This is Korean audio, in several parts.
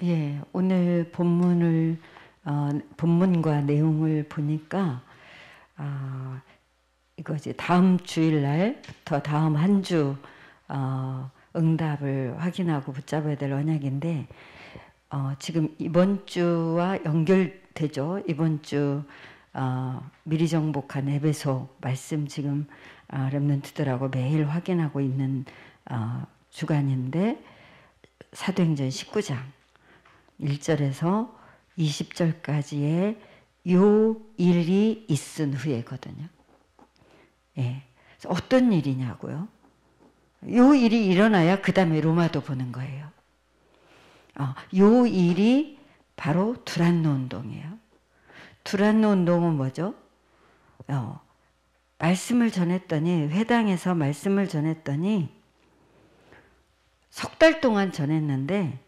예, 오늘 본문과 내용을 보니까 이거 이제 다음 주일날부터 다음 한 주 응답을 확인하고 붙잡아야 될 언약인데 지금 이번 주와 연결되죠. 이번 주 미리 정복한 에베소 말씀 지금 렘넌트들하고 매일 확인하고 있는 주간인데 사도행전 19장 1절에서 20절까지의 요 일이 있은 후에거든요. 예. 어떤 일이냐고요? 요 일이 일어나야 그 다음에 로마도 보는 거예요. 요 일이 바로 두란노 운동이에요. 두란노 운동은 뭐죠? 말씀을 전했더니, 회당에서 말씀을 전했더니 석 달 동안 전했는데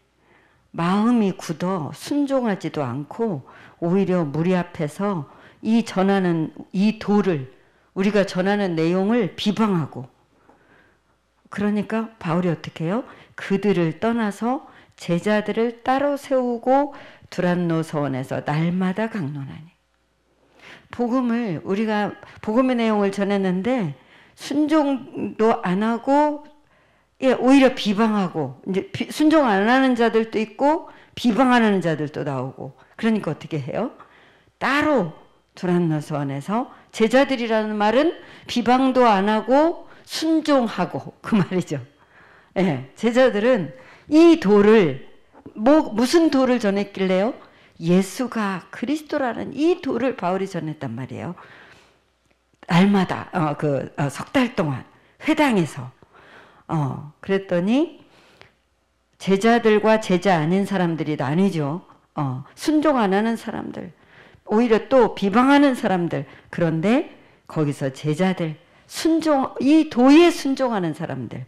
마음이 굳어 순종하지도 않고 오히려 무리 앞에서 이 도를, 우리가 전하는 내용을 비방하고, 그러니까 바울이 어떻게 해요? 그들을 떠나서 제자들을 따로 세우고 두란노 서원에서 날마다 강론하니. 우리가 복음의 내용을 전했는데 순종도 안 하고, 오히려 비방하고, 이제 순종 안 하는 자들도 있고 비방하는 자들도 나오고, 그러니까 어떻게 해요? 따로 두란노 서원에서 제자들이라는 말은 비방도 안 하고 순종하고, 그 말이죠. 예, 제자들은 이 도를 무슨 도를 전했길래요? 예수가 그리스도라는 이 도를 바울이 전했단 말이에요. 날마다 석 달 동안 회당에서 그랬더니 제자들과 제자 아닌 사람들이 나뉘죠. 순종 안 하는 사람들, 오히려 또 비방하는 사람들. 그런데 거기서 제자들, 이 도에 순종하는 사람들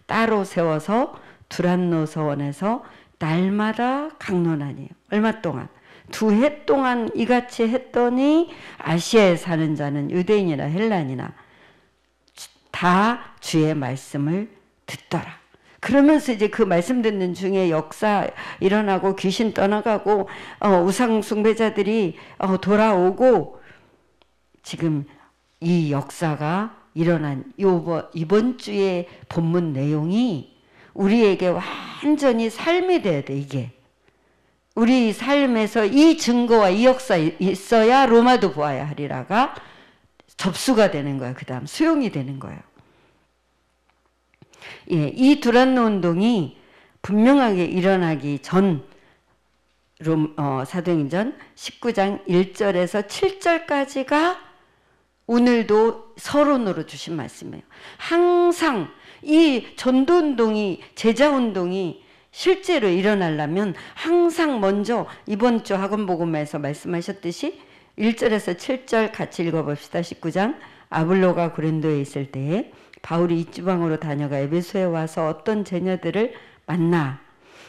따로 세워서 두란노 서원에서 날마다 강론하니. 얼마 동안? 2해 동안 이같이 했더니 아시아에 사는 자는 유대인이나 헬란이나 다 주의 말씀을 듣더라. 그러면서 이제 그 말씀 듣는 중에 역사 일어나고 귀신 떠나가고 우상 숭배자들이 돌아오고, 지금 이 역사가 일어난 이번 주의 본문 내용이 우리에게 완전히 삶이 돼야 돼. 이게 우리 삶에서 이 증거와 이 역사 있어야 로마도 보아야 하리라가 접수가 되는 거예요. 그 다음 수용이 되는 거예요. 예, 이 두란노 운동이 분명하게 일어나기 전 사도행전 19장 1절에서 7절까지가 오늘도 서론으로 주신 말씀이에요. 항상 이 전도운동이, 제자운동이 실제로 일어나려면 항상 먼저 이번 주 학원복음에서 말씀하셨듯이 1절에서 7절 같이 읽어봅시다. 19장. 아블로가 고린도에 있을 때에 바울이 이주방으로 다녀가 에베소에 와서 어떤 제녀들을 만나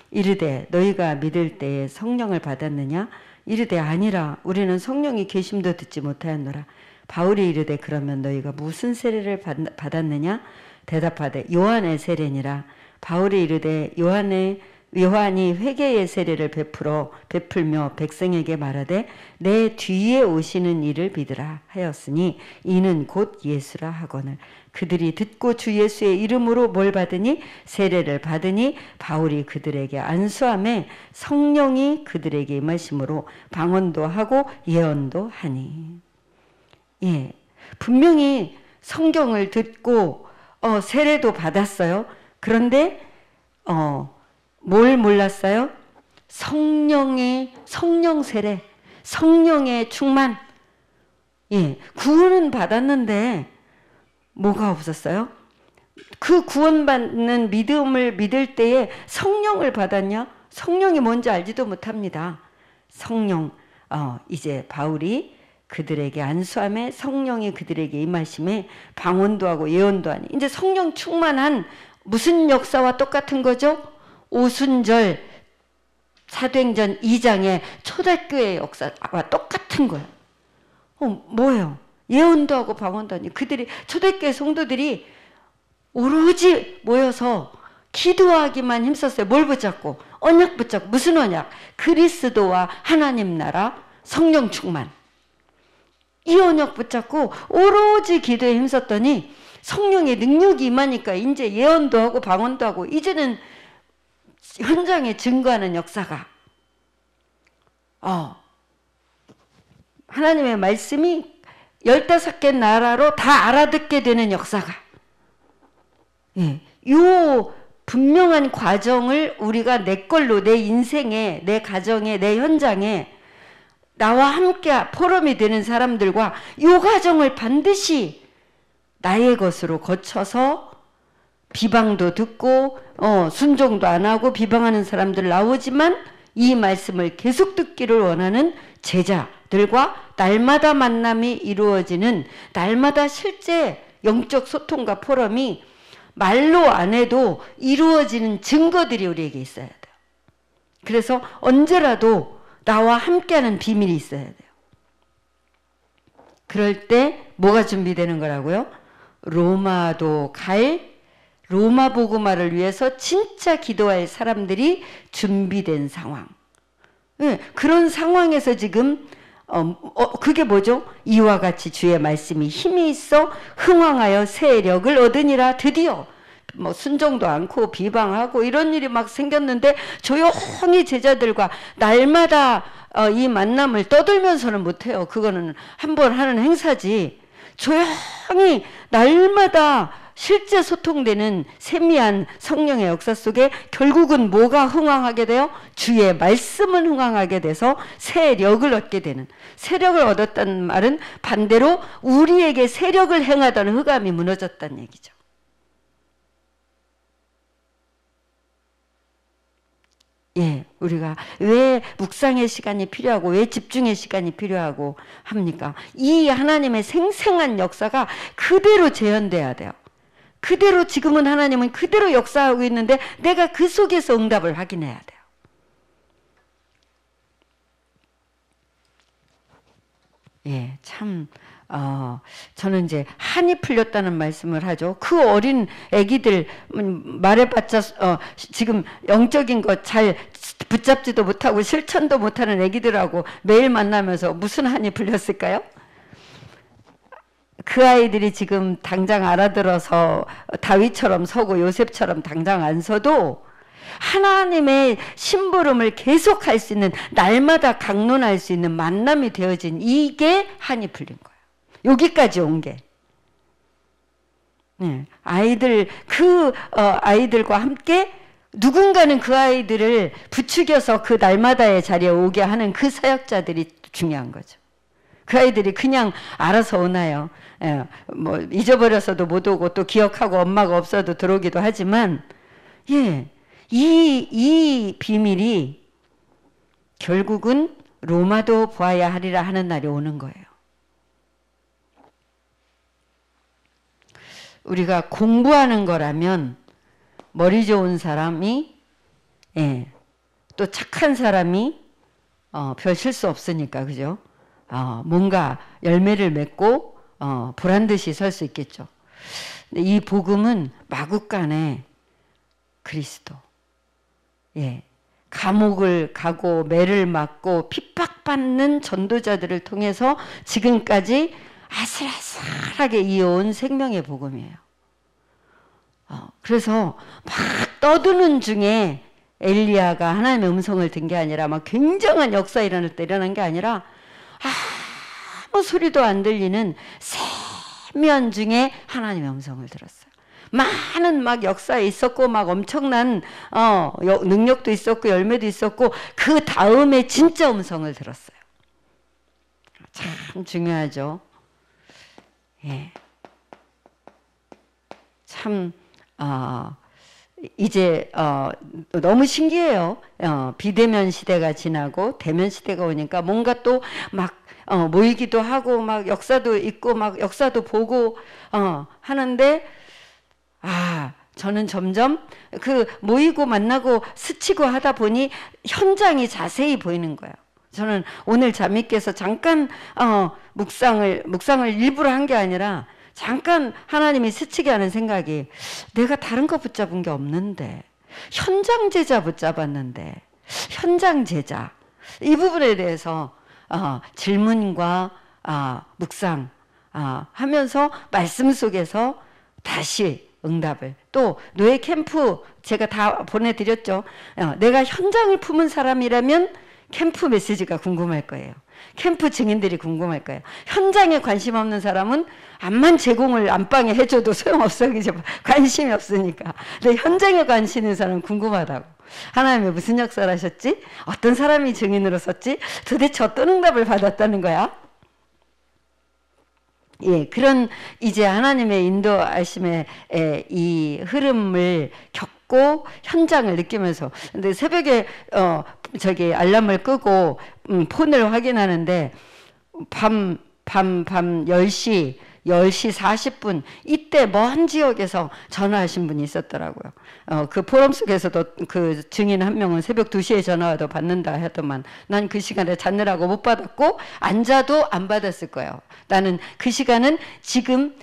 이르되 너희가 믿을 때에 성령을 받았느냐? 이르되 아니라 우리는 성령이 계심도 듣지 못하였노라. 바울이 이르되 그러면 너희가 무슨 세례를 받았느냐? 대답하되 요한의 세례니라. 바울이 이르되 요한이 회개의 세례를 베풀며 백성에게 말하되 내 뒤에 오시는 이를 믿으라 하였으니 이는 곧 예수라 하거늘. 그들이 듣고 주 예수의 이름으로 뭘 받으니? 세례를 받으니 바울이 그들에게 안수함에 성령이 그들에게 임하심으로 방언도 하고 예언도 하니. 예, 분명히 성경을 듣고 세례도 받았어요. 그런데 뭘 몰랐어요? 성령 세례, 성령의 충만. 예, 구원은 받았는데 뭐가 없었어요? 그 구원받는 믿음을 믿을 때에 성령을 받았냐? 성령이 뭔지 알지도 못합니다. 성령, 이제 바울이 그들에게 안수함에 성령이 그들에게 임하심에 방언도 하고 예언도 하니. 이제 성령 충만한 무슨 역사와 똑같은 거죠? 오순절 사도행전 2장의 초대교회 역사와 똑같은 거예요. 뭐예요? 예언도 하고 방언도 하니. 초대교회 성도들이 오로지 모여서 기도하기만 힘썼어요. 뭘 붙잡고? 언약 붙잡고. 무슨 언약? 그리스도와 하나님 나라 성령 충만. 이 언약 붙잡고 오로지 기도에 힘썼더니 성령의 능력이 임하니까 이제 예언도 하고 방언도 하고 이제는 현장에 증거하는 역사가 하나님의 말씀이 15개 나라로 다 알아듣게 되는 역사가 요 분명한 과정을 우리가 내 걸로 내 인생에 내 가정에 내 현장에 나와 함께 포럼이 되는 사람들과 요 과정을 반드시 나의 것으로 거쳐서 비방도 듣고 순종도 안 하고 비방하는 사람들 나오지만 이 말씀을 계속 듣기를 원하는 제자들과 날마다 만남이 이루어지는 날마다 실제 영적 소통과 포럼이 말로 안 해도 이루어지는 증거들이 우리에게 있어야 돼요. 그래서 언제라도 나와 함께하는 비밀이 있어야 돼요. 그럴 때 뭐가 준비되는 거라고요? 로마도 갈 로마 복음화를 위해서 진짜 기도할 사람들이 준비된 상황. 그런 상황에서 지금 그게 뭐죠? 이와 같이 주의 말씀이 힘이 있어 흥왕하여 세력을 얻으니라. 드디어 뭐 순종도 않고 비방하고 이런 일이 막 생겼는데 조용히 제자들과 날마다 이 만남을 떠들면서는 못해요. 그거는 한번 하는 행사지. 조용히 날마다 실제 소통되는 세미한 성령의 역사 속에 결국은 뭐가 흥왕하게 돼요? 주의 말씀은 흥왕하게 돼서 세력을 얻게 되는. 세력을 얻었다는 말은 반대로 우리에게 세력을 행하던 흑암이 무너졌다는 얘기죠. 우리가 왜 묵상의 시간이 필요하고 왜 집중의 시간이 필요하고 합니까? 이 하나님의 생생한 역사가 그대로 재현돼야 돼요. 그대로 지금은 하나님은 그대로 역사하고 있는데 내가 그 속에서 응답을 확인해야 돼요. 참 저는 이제 한이 풀렸다는 말씀을 하죠. 그 어린 애기들 말해봤자 지금 영적인 것 잘 붙잡지도 못하고 실천도 못하는 애기들하고 매일 만나면서 무슨 한이 풀렸을까요? 그 아이들이 지금 당장 알아들어서 다윗처럼 서고 요셉처럼 당장 안 서도 하나님의 심부름을 계속할 수 있는 날마다 강론할 수 있는 만남이 되어진 이게 한이 풀린 거예요. 여기까지 온 게. 아이들 아이들과 함께 누군가는 그 아이들을 부추겨서 그 날마다의 자리에 오게 하는 그 사역자들이 중요한 거죠. 그 아이들이 그냥 알아서 오나요? 뭐 잊어버려서도 못 오고 또 기억하고 엄마가 없어도 들어오기도 하지만 이 비밀이 결국은 로마도 보아야 하리라 하는 날이 오는 거예요. 우리가 공부하는 거라면 머리 좋은 사람이 또 착한 사람이 별 실수 없으니까 그죠? 뭔가 열매를 맺고 보란듯이 설 수 있겠죠. 근데 이 복음은 마구간에 그리스도 감옥을 가고 매를 맞고 핍박받는 전도자들을 통해서 지금까지 아슬아슬하게 이어온 생명의 복음이에요. 그래서 막 떠드는 중에 엘리야가 하나님의 음성을 든 게 아니라 막 굉장한 역사 일어날 때 일어난 게 아니라 아무 소리도 안 들리는 세면 중에 하나님의 음성을 들었어요. 많은 막 역사에 있었고 막 엄청난 능력도 있었고 열매도 있었고 그 다음에 진짜 음성을 들었어요. 참 중요하죠. 참 이제 너무 신기해요. 비대면 시대가 지나고 대면 시대가 오니까 뭔가 또 막 모이기도 하고 막 역사도 있고 막 역사도 보고 하는데 저는 점점 그 모이고 만나고 스치고 하다 보니 현장이 자세히 보이는 거예요. 저는 오늘 자매께서 잠깐 묵상을 일부러 한 게 아니라 잠깐 하나님이 스치게 하는 생각이 내가 다른 거 붙잡은 게 없는데 현장 제자 붙잡았는데 현장 제자 이 부분에 대해서 질문과 묵상 하면서 말씀 속에서 다시 응답을 또 노예 캠프 제가 다 보내드렸죠. 내가 현장을 품은 사람이라면 캠프 메시지가 궁금할 거예요. 캠프 증인들이 궁금할 거예요. 현장에 관심 없는 사람은 암만 제공을 안방에 해줘도 소용없어. 이제 관심이 없으니까. 근데 현장에 관심 있는 사람은 궁금하다고. 하나님이 무슨 역사를 하셨지? 어떤 사람이 증인으로 섰지? 도대체 어떤 응답을 받았다는 거야? 예, 그런 이제 하나님의 인도하심의 이 흐름을 겪고 현장을 느끼면서 근데 새벽에 저기 알람을 끄고 폰을 확인하는데 밤 10시 40분 이때 먼 지역에서 전화하신 분이 있었더라고요. 그 포럼 속에서도 그 증인 한 명은 새벽 2시에 전화 와도 받는다 하더만 난 그 시간에 자느라고 못 받았고 앉아도 안 받았을 거예요. 나는 그 시간은 지금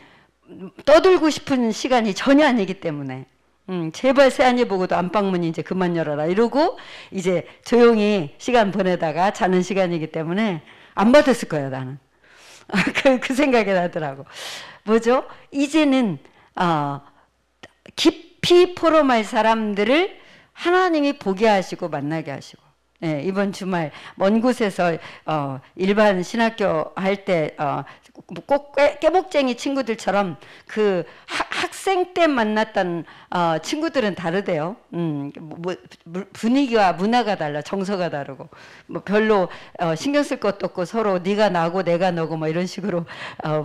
떠들고 싶은 시간이 전혀 아니기 때문에 제발 새하늘 보고도 안방문 이제 그만 열어라 이러고 이제 조용히 시간 보내다가 자는 시간이기 때문에 안 받았을 거예요. 나는. 그 생각이 나더라고. 뭐죠? 이제는 깊이 포럼할 사람들을 하나님이 보게 하시고 만나게 하시고 네, 이번 주말 먼 곳에서 일반 신학교 할 때 꼭 깨목쟁이 친구들처럼 그 학생 때 만났던 친구들은 다르대요. 분위기와 문화가 달라, 정서가 다르고 뭐 별로 신경 쓸 것도 없고 서로 네가 나고 내가 너고 뭐 이런 식으로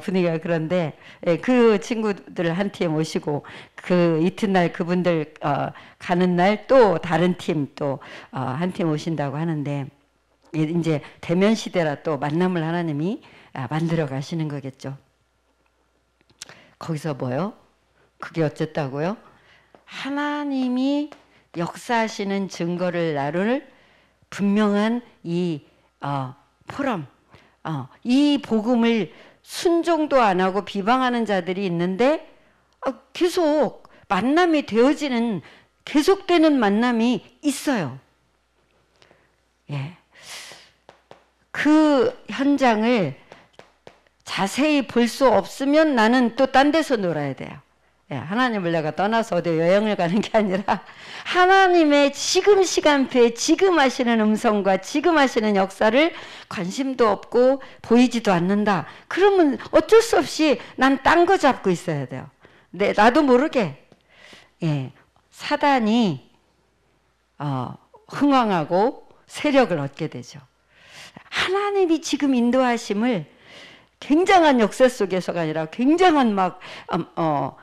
분위기가 그런데 그 친구들 한 팀 오시고 그 이튿날 그분들 가는 날 또 다른 팀 또 한 팀 오신다고 하는데 이제 대면 시대라 또 만남을 하나님이 만들어 가시는 거겠죠. 거기서 뭐요? 그게 어쨌다고요? 하나님이 역사하시는 증거를 나눌 분명한 이 포럼, 이 복음을 순종도 안 하고 비방하는 자들이 있는데 계속 만남이 되어지는 계속되는 만남이 있어요. 예. 그 현장을 자세히 볼 수 없으면 나는 또 딴 데서 놀아야 돼요. 예, 하나님을 내가 떠나서 어디 여행을 가는 게 아니라 하나님의 지금 시간표에 지금 하시는 음성과 지금 하시는 역사를 관심도 없고 보이지도 않는다. 그러면 어쩔 수 없이 난 딴 거 잡고 있어야 돼요. 나도 모르게 사단이 흥왕하고 세력을 얻게 되죠. 하나님이 지금 인도하심을 굉장한 역사 속에서가 아니라 굉장한 막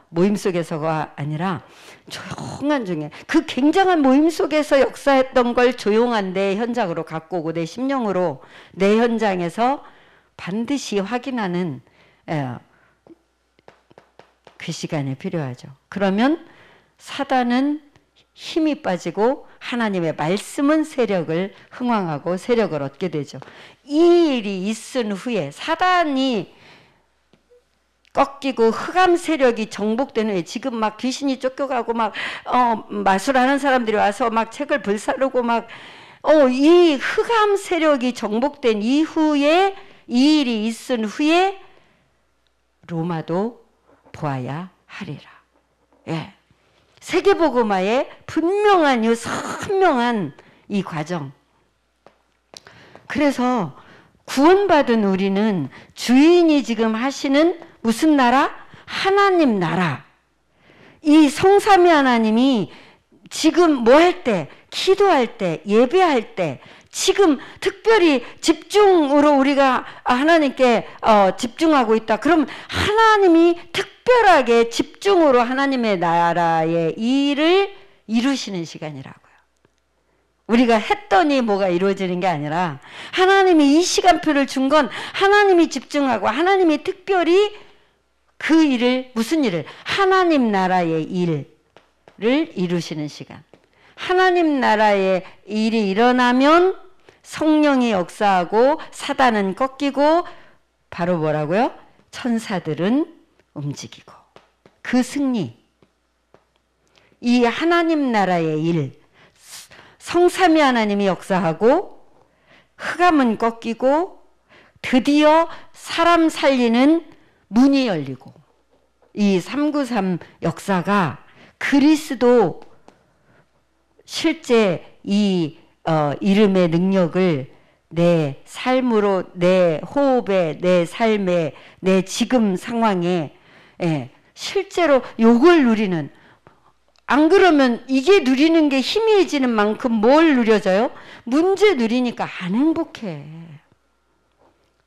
모임 속에서가 아니라 조용한 중에 그 굉장한 모임 속에서 역사했던 걸 조용한 내 현장으로 갖고 오고 내 심령으로 내 현장에서 반드시 확인하는 그 시간이 필요하죠. 그러면 사단은 힘이 빠지고 하나님의 말씀은 세력을 흥왕하고 세력을 얻게 되죠. 이 일이 있은 후에 사단이 꺾이고 흑암 세력이 정복된 후에 지금 막 귀신이 쫓겨가고 막 마술하는 사람들이 와서 막 책을 불사르고 막 이 흑암 세력이 정복된 이후에 이 일이 있은 후에 로마도 보아야 하리라. 예. 세계복음화의 분명한 선명한 이 과정. 그래서 구원받은 우리는 주인이 지금 하시는 무슨 나라? 하나님 나라. 이 성삼위 하나님이 지금 뭐 할 때? 기도할 때, 예배할 때 지금 특별히 집중으로 우리가 하나님께 집중하고 있다. 그럼 하나님이 특별하게 집중으로 하나님의 나라의 일을 이루시는 시간이라고요. 우리가 했더니 뭐가 이루어지는 게 아니라 하나님이 이 시간표를 준 건 하나님이 집중하고 하나님이 특별히 그 일을 무슨 일을? 하나님 나라의 일을 이루시는 시간. 하나님 나라의 일이 일어나면 성령이 역사하고 사단은 꺾이고 바로 뭐라고요? 천사들은 움직이고 그 승리. 이 하나님 나라의 일, 성삼위 하나님이 역사하고 흑암은 꺾이고 드디어 사람 살리는 문이 열리고 이 393 역사가 그리스도 실제 이 이름의 능력을 내 삶으로, 내 호흡에, 내 삶에, 내 지금 상황에 실제로 요걸 누리는, 안 그러면 이게 누리는 게 희미해지는 만큼 뭘 누려져요? 문제 누리니까 안 행복해.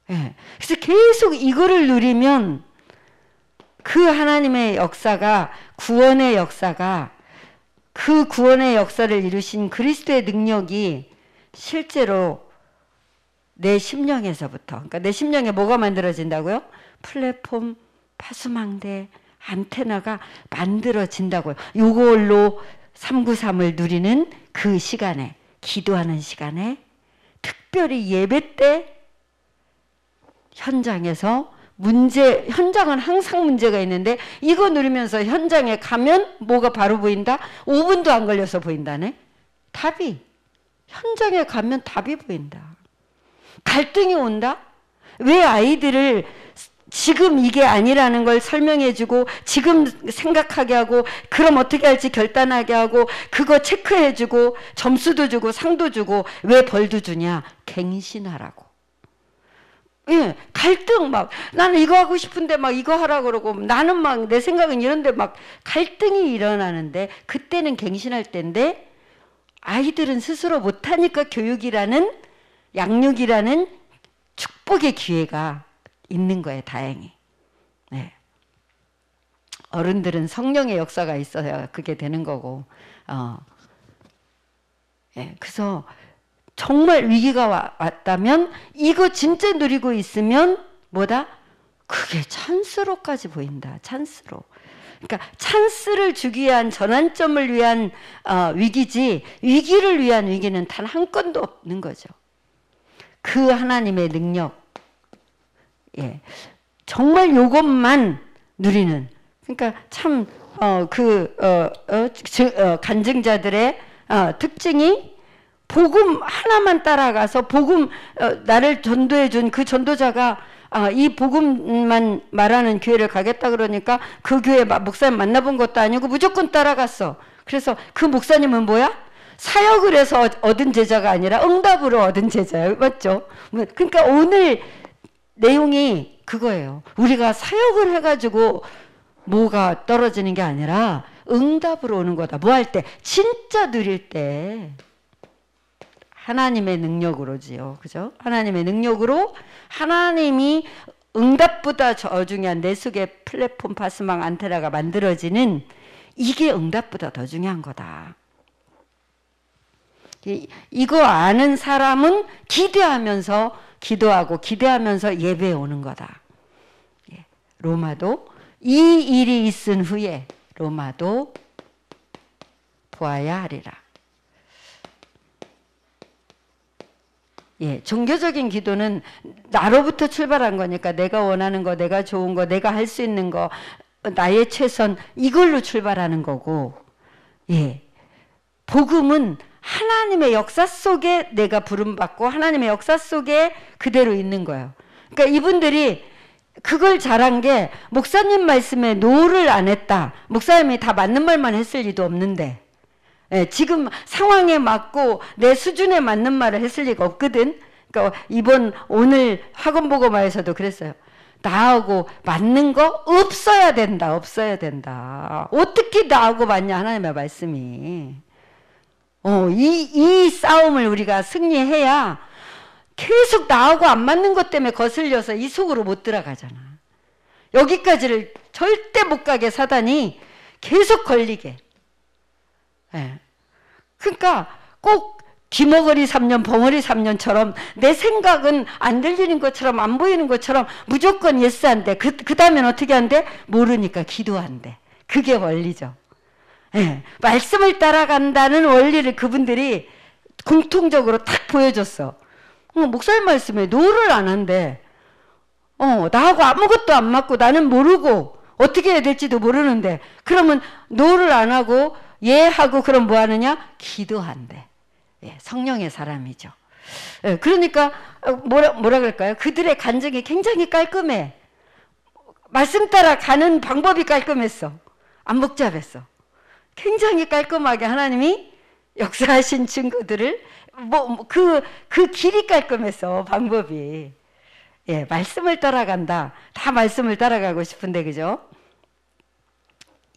그래서 계속 이거를 누리면 그 하나님의 역사가, 구원의 역사가, 그 구원의 역사를 이루신 그리스도의 능력이 실제로 내 심령에서부터, 그러니까 내 심령에 뭐가 만들어진다고요? 플랫폼, 파수망대, 안테나가 만들어진다고요. 요걸로 393을 누리는 그 시간에, 기도하는 시간에, 특별히 예배 때 현장에서 현장은 항상 문제가 있는데 이거 누리면서 현장에 가면 뭐가 바로 보인다? 5분도 안 걸려서 보인다네. 답이, 현장에 가면 답이 보인다. 갈등이 온다? 왜 아이들을 지금 이게 아니라는 걸 설명해주고 지금 생각하게 하고 그럼 어떻게 할지 결단하게 하고 그거 체크해주고 점수도 주고 상도 주고 왜 벌도 주냐? 갱신하라고. 예, 갈등 막 나는 이거 하고 싶은데 막 이거 하라고 그러고 나는 막 내 생각은 이런데 막 갈등이 일어나는데 그때는 갱신할 때인데 아이들은 스스로 못하니까 교육이라는 양육이라는 축복의 기회가 있는 거예요. 다행히. 네. 어른들은 성령의 역사가 있어야 그게 되는 거고. 예, 그래서 정말 위기가 왔다면 이거 진짜 누리고 있으면 뭐다? 그게 찬스로까지 보인다. 찬스로. 그러니까 찬스를 주기 위한, 전환점을 위한 위기지 위기를 위한 위기는 단 한 건도 없는 거죠. 그 하나님의 능력, 예, 정말 요것만 누리는, 그러니까 참 간증자들의 특징이 복음 하나만 따라가서 복음 나를 전도해 준 그 전도자가 이 복음만 말하는 교회를 가겠다 그러니까 그 교회 목사님 만나본 것도 아니고 무조건 따라갔어. 그래서 그 목사님은 뭐야? 사역을 해서 얻은 제자가 아니라 응답으로 얻은 제자예요. 맞죠? 그러니까 오늘 내용이 그거예요. 우리가 사역을 해가지고 뭐가 떨어지는 게 아니라 응답으로 오는 거다. 뭐 할 때? 진짜 누릴 때. 하나님의 능력으로지요. 그죠? 하나님의 능력으로 하나님이 응답보다 더 중요한 내 속에 플랫폼, 파스망, 안테나가 만들어지는 이게 응답보다 더 중요한 거다. 이거 아는 사람은 기대하면서 기도하고 기대하면서 예배에 오는 거다. 로마도 이 일이 있은 후에 로마도 보아야 하리라. 예, 종교적인 기도는 나로부터 출발한 거니까 내가 원하는 거, 내가 좋은 거, 내가 할 수 있는 거, 나의 최선 이걸로 출발하는 거고, 예, 복음은 하나님의 역사 속에 내가 부름받고 하나님의 역사 속에 그대로 있는 거예요. 그러니까 이분들이 그걸 잘한 게 목사님 말씀에 노를 안 했다. 목사님이 다 맞는 말만 했을 리도 없는데, 예, 지금 상황에 맞고 내 수준에 맞는 말을 했을 리가 없거든. 그러니까 오늘 학원보고마에서도 그랬어요. 나하고 맞는 거 없어야 된다. 없어야 된다. 어떻게 나하고 맞냐 하나님의 말씀이. 이 싸움을 우리가 승리해야 계속 나하고 안 맞는 것 때문에 거슬려서 이 속으로 못 들어가잖아. 여기까지를 절대 못 가게 사단이 계속 걸리게. 예. 그러니까 꼭 귀머거리 3년, 벙어리 3년처럼 내 생각은 안 들리는 것처럼 안 보이는 것처럼 무조건 예스 한대. 그 다음엔 어떻게 한대? 모르니까 기도한대. 그게 원리죠. 예. 말씀을 따라간다는 원리를 그분들이 공통적으로 탁 보여줬어. 목사님 말씀에 노를 안 한대. 나하고 아무것도 안 맞고 나는 모르고 어떻게 해야 될지도 모르는데 그러면 노를 안 하고 예 하고 그럼 뭐 하느냐? 기도한대. 예, 성령의 사람이죠. 예, 그러니까 뭐라 그럴까요? 그들의 간증이 굉장히 깔끔해. 말씀 따라 가는 방법이 깔끔했어. 안 복잡했어. 굉장히 깔끔하게 하나님이 역사하신 증거들을 그 길이 깔끔했어. 방법이. 예, 말씀을 따라간다. 다 말씀을 따라가고 싶은데 그죠?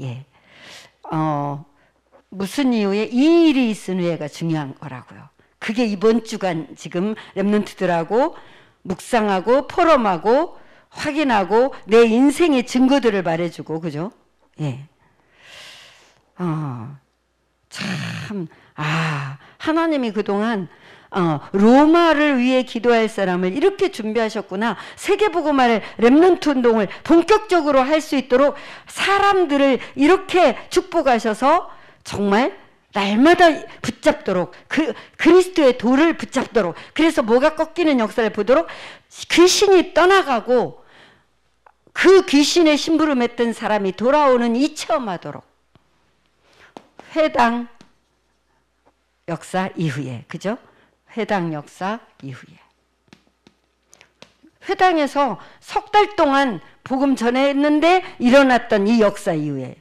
예. 무슨 이유에 이 일이 있은 후에가 중요한 거라고요. 그게 이번 주간 지금 렘넌트들하고 묵상하고 포럼하고 확인하고 내 인생의 증거들을 말해주고 그죠? 예. 참, 하나님이 그동안 로마를 위해 기도할 사람을 이렇게 준비하셨구나. 세계복음화를 렘넌트 운동을 본격적으로 할 수 있도록 사람들을 이렇게 축복하셔서 정말 날마다 붙잡도록 그리스도의 도를 붙잡도록 그래서 뭐가 꺾이는 역사를 보도록 귀신이 떠나가고 그 귀신의 심부름했던 사람이 돌아오는 이 체험하도록 회당 역사 이후에 그죠? 회당 역사 이후에 회당에서 석 달 동안 복음 전했는데 일어났던 이 역사 이후에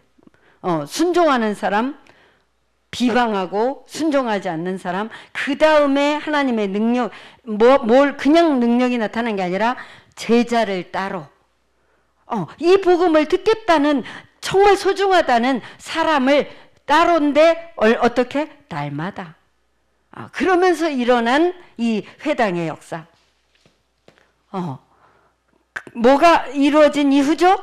순종하는 사람 비방하고 순종하지 않는 사람 그 다음에 하나님의 능력 그냥 능력이 나타난 게 아니라 제자를 따로 이 복음을 듣겠다는 정말 소중하다는 사람을 따로인데 어떻게? 날마다 그러면서 일어난 이 회당의 역사 뭐가 이루어진 이후죠?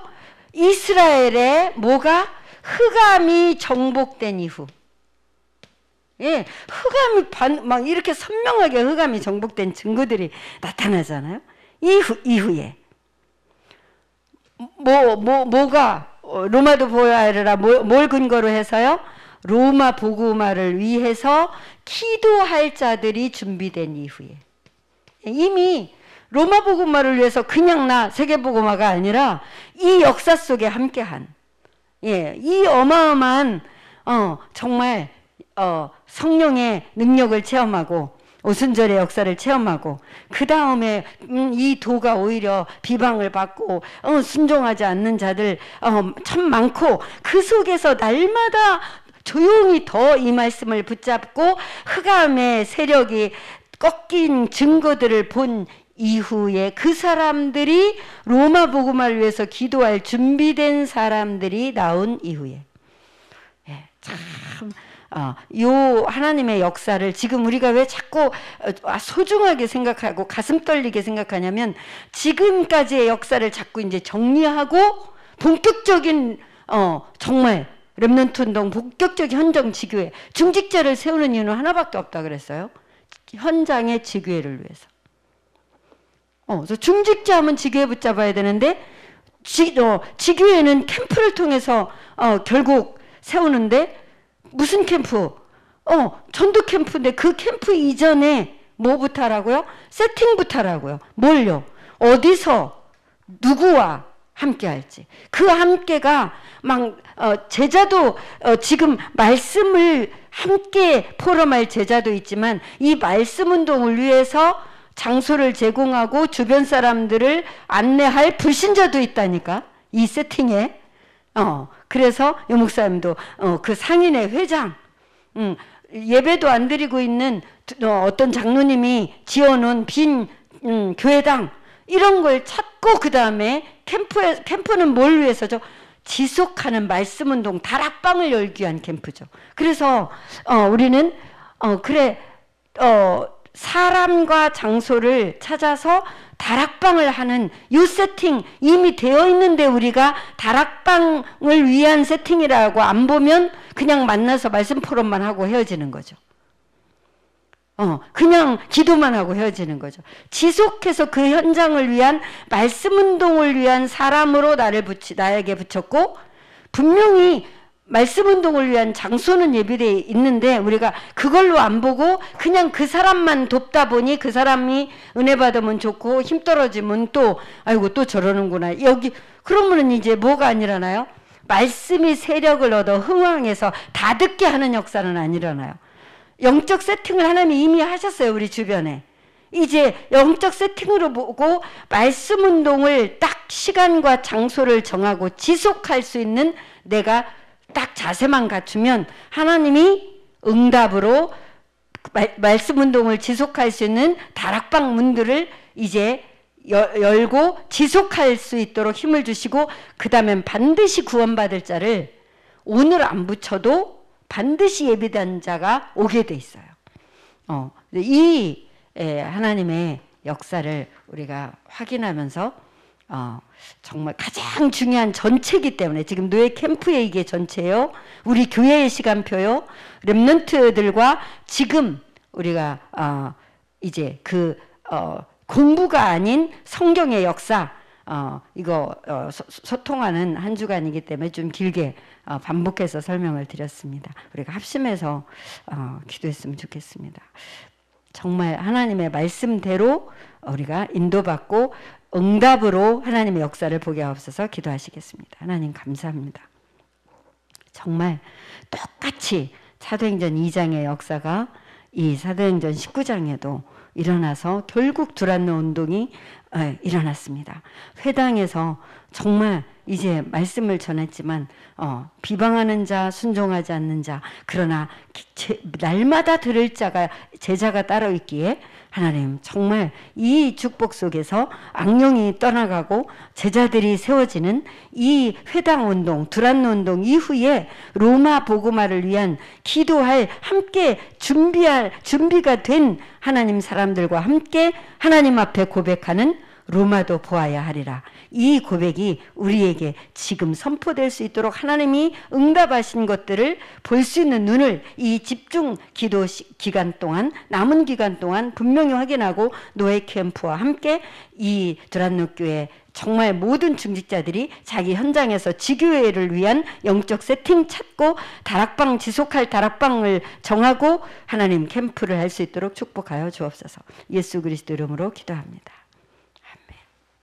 이스라엘의 뭐가? 흑암이 정복된 이후 예, 흑암이 막 이렇게 선명하게 흑암이 정복된 증거들이 나타나잖아요. 이후에 뭐가 로마도 보아하리라 뭘 근거로 해서요? 로마 복음화를 위해서 기도할 자들이 준비된 이후에 이미 로마 복음화를 위해서 그냥 세계 복음화가 아니라 이 역사 속에 함께한 이 어마어마한 정말 성령의 능력을 체험하고 오순절의 역사를 체험하고 그 다음에 이 도가 오히려 비방을 받고 순종하지 않는 자들 참 많고 그 속에서 날마다 조용히 더 이 말씀을 붙잡고 흑암의 세력이 꺾인 증거들을 본 이후에 그 사람들이 로마 복음화를 위해서 기도할 준비된 사람들이 나온 이후에 참 요 하나님의 역사를 지금 우리가 왜 자꾸 소중하게 생각하고 가슴 떨리게 생각하냐면 지금까지의 역사를 자꾸 이제 정리하고 본격적인 정말 렘넌트 운동 본격적인 현장 지교회 중직자를 세우는 이유는 하나밖에 없다 그랬어요. 현장의 지교회를 위해서. 그래서 중직자 하면 지교회 붙잡아야 되는데 지교회는 캠프를 통해서 결국 세우는데 무슨 캠프? 전도 캠프인데 그 캠프 이전에 뭐부터 하라고요? 세팅부터 하라고요. 뭘요? 어디서 누구와 함께 할지. 그 함께가 막 제자도 지금 말씀을 함께 포럼할 제자도 있지만 이 말씀 운동을 위해서 장소를 제공하고 주변 사람들을 안내할 불신자도 있다니까. 이 세팅에. 그래서 요 목사님도 그 상인의 회장 예배도 안 드리고 있는 어떤 장로님이 지어놓은 빈 교회당 이런 걸 찾고 그 다음에 캠프는 뭘 위해서죠? 지속하는 말씀운동 다락방을 열기 위한 캠프죠. 그래서 우리는 사람과 장소를 찾아서 다락방을 하는 이 세팅 이미 되어 있는데 우리가 다락방을 위한 세팅이라고 안 보면 그냥 만나서 말씀 포럼만 하고 헤어지는 거죠. 그냥 기도만 하고 헤어지는 거죠. 지속해서 그 현장을 위한 말씀 운동을 위한 사람으로 나에게 붙였고 분명히 말씀 운동을 위한 장소는 예비되어 있는데 우리가 그걸로 안 보고 그냥 그 사람만 돕다 보니 그 사람이 은혜 받으면 좋고 힘 떨어지면 또 아이고 또 저러는구나 여기 그러면은 이제 뭐가 안 일어나요? 말씀이 세력을 얻어 흥왕해서 다 듣게 하는 역사는 안 일어나요. 영적 세팅을 하나님이 이미 하셨어요. 우리 주변에. 이제 영적 세팅으로 보고 말씀 운동을 딱 시간과 장소를 정하고 지속할 수 있는 내가 딱 자세만 갖추면 하나님이 응답으로 말씀 운동을 지속할 수 있는 다락방 문들을 이제 열고 지속할 수 있도록 힘을 주시고, 그 다음엔 반드시 구원받을 자를 오늘 안 붙여도 반드시 예비된 자가 오게 돼 있어요. 이 하나님의 역사를 우리가 확인하면서 정말 가장 중요한 전체이기 때문에, 지금 노예 캠프의 이게 전체요, 우리 교회의 시간표요, 렘넌트들과 지금 우리가 이제 그 공부가 아닌 성경의 역사, 이거 소통하는 한 주간이기 때문에 좀 길게 반복해서 설명을 드렸습니다. 우리가 합심해서 기도했으면 좋겠습니다. 정말 하나님의 말씀대로 우리가 인도받고 응답으로 하나님의 역사를 보게 하옵소서. 기도하시겠습니다. 하나님 감사합니다. 정말 똑같이 사도행전 2장의 역사가 이 사도행전 19장에도 일어나서 결국 두란노 운동이 일어났습니다. 회당에서 정말 이제 말씀을 전했지만 비방하는 자, 순종하지 않는 자, 그러나 날마다 들을 자가, 제자가 따로 있기에 하나님 정말 이 축복 속에서 악령이 떠나가고 제자들이 세워지는 이 회당 운동, 두란노 운동 이후에 로마 복음화를 위한 기도할, 함께 준비가 된 하나님 사람들과 함께 하나님 앞에 고백하는 로마도 보아야 하리라. 이 고백이 우리에게 지금 선포될 수 있도록 하나님이 응답하신 것들을 볼 수 있는 눈을 이 집중 기도 기간 동안, 남은 기간 동안 분명히 확인하고, 노예 캠프와 함께 이 두란노 교회 정말 모든 중직자들이 자기 현장에서 지교회를 위한 영적 세팅 찾고 다락방, 지속할 다락방을 정하고 하나님 캠프를 할 수 있도록 축복하여 주옵소서. 예수 그리스도 이름으로 기도합니다.